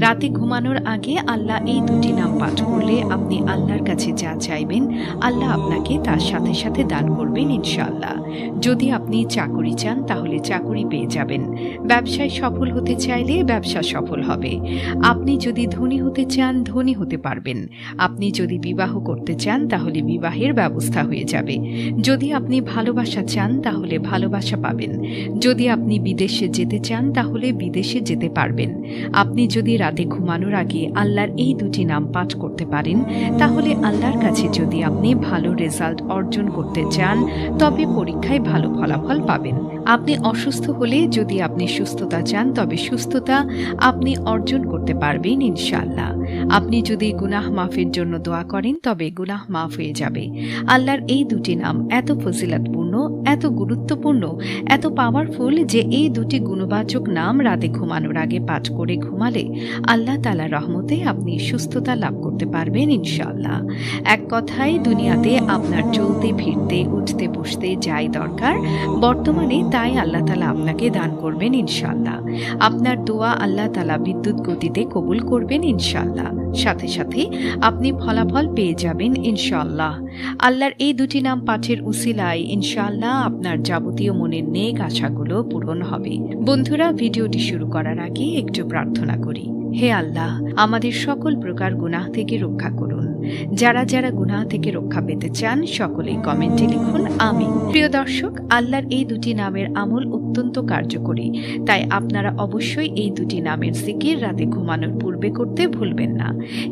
রাতে ঘুমানোর আগে আল্লাহ এই দুটি নাম পাঠ করলে আপনি আল্লাহর কাছে যা চাইবেন আল্লাহ আপনাকে তার সাথে সাথে দান করবেন ইনশাআল্লাহ। যদি আপনি চাকরি চান তাহলে চাকরি পেয়ে যাবেন। ব্যবসায় সফল হতে চাইলে ব্যবসা সফল হবে। আপনি যদি ধনী হতে চান ধনী হতে পারবেন। আপনি যদি বিবাহ করতে চান তাহলে বিবাহের ব্যবস্থা হয়ে যাবে। যদি আপনি ভালোবাসা চান তাহলে ভালোবাসা পাবেন। যদি আপনি বিদেশে যেতে চান তাহলে বিদেশে যেতে পারবেন। আপনি যদি রাতে ঘুমানোর আগে আল্লাহর এই দুটি নাম পাঠ করতে পারেন তাহলে আল্লাহর কাছে যদি আপনি ভালো রেজাল্ট অর্জন করতে চান তবে পরীক্ষায় ভালো ফলাফল পাবেন। আপনি অসুস্থ হলে যদি আপনি সুস্থতা চান তবে সুস্থতা আপনি অর্জন করতে পারবেন ইনশাআল্লাহ। আপনি যদি গুনাহ মাফের জন্য দোয়া করেন তবে গুনাহ মাফ হয়ে যাবে। আল্লাহর এই দুটি নাম এত ফজিলতপূর্ণ, এত গুরুত্বপূর্ণ, এত পাওয়ারফুল যে এই দুটি গুণবাচক নাম রাতে ঘুমানোর আগে পাঠ করে ঘুমালে আল্লাহ তাআলার রহমতে আপনি সুস্থতা লাভ করতে পারবেন ইনশাআল্লাহ। এক কথায় দুনিয়াতে আপনার চলতে ফিরতে উঠতে বসতে যাই দরকার বর্তমানে তাই আল্লাহ তাআলা আপনাকে দান করবেন ইনশাআল্লাহ। আপনার দোয়া আল্লাহ তাআলা বিদ্যুৎ গতিতে কবুল করবেন ইনশাআল্লাহ। সাথে সাথে আপনি ফলাফল পেয়ে যাবেন ইনশাআল্লাহ। আল্লাহর এই দুটি নাম পাঠের উসিলায় ইনশাআল্লাহ আপনার যাবতীয় মনের নেক আশাগুলো পূরণ হবে। বন্ধুরা, ভিডিওটি শুরু করার আগে একটু প্রার্থনা করি। হে আল্লাহ, আমাদের সকল প্রকার গুনাহ থেকে রক্ষা করুন। যারা যারা গুনাহ থেকে রক্ষা পেতে চান সকলেই কমেন্টে লিখুন আমিন। প্রিয় দর্শক, আল্লাহর এই দুটি নামের আমল অত্যন্ত কার্যকরী, তাই আপনারা অবশ্যই এই দুটি নামের জিকির রাতে ঘুমানোর পূর্বে করতে ভুলবেন না।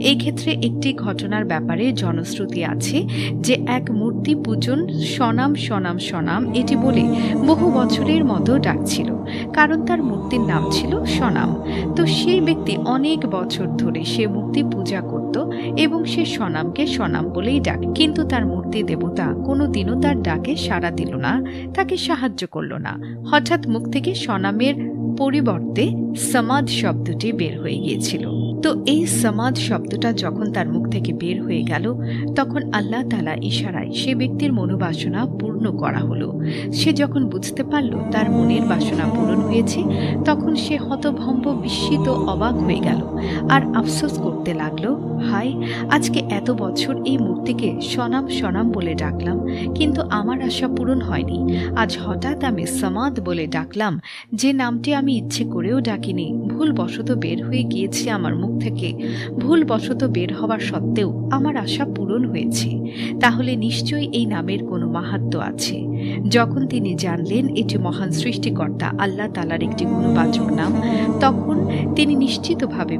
এই ক্ষেত্রে একটি ঘটনার ব্যাপারে জনশ্রুতি আছে যে এক মূর্তি পূজন সনাম সনাম সনাম এটি বলে বহু বছরের মতো ডাকছিল, কারণ তার মূর্তির নাম ছিল সনাম। তো সেই ব্যক্তি অনেক বছর ধরে সে মূর্তি পূজা করত এবং সে সনামকে সনাম বলেই ডাকে, কিন্তু তার মূর্তি দেবতা কোনোদিনও তার ডাকে সাড়া দিল না, তাকে সাহায্য করল না। হঠাৎ মুখ থেকে সনামের পরিবর্তে সমাদ শব্দটি বের হয়ে গিয়েছিল। তো এই সমাদ শব্দটা যখন তার মুখ থেকে বের হয়ে গেল তখন আল্লাহ তাআলা ইশারায় সে ব্যক্তির মনোবাসনা পূর্ণ করা হলো। সে যখন বুঝতে পারল তার মনের বাসনা পূরণ হয়েছে তখন সে হতভম্ব বিস্মিত অবাক হয়ে গেল আর আফসোস করতে লাগলো, হায়, আজকে এত বছর এই মূর্তিকে সনাম সনাম বলে ডাকলাম কিন্তু আমার আশা পূরণ হয়নি। আজ হঠাৎ আমি সমাদ বলে ডাকলাম, যে নামটি আমি ইচ্ছে করেও ডাকিনি, ভুলবশত বের হয়ে গিয়েছে আমার মুখ থেকে। ভুলবশত বের হওয়ার সত্ত্বেও আমার আশা পূরণ হয়েছে। তাহলে নিশ্চয়ই এই নামের কোনো মাহাত্ম্য আছে। যখন তিনি জানলেন এটি মহান সৃষ্টিকর্তা আল্লাহ তাআলার একটি গুণবাচক নাম তখন তিনি নিশ্চিতভাবে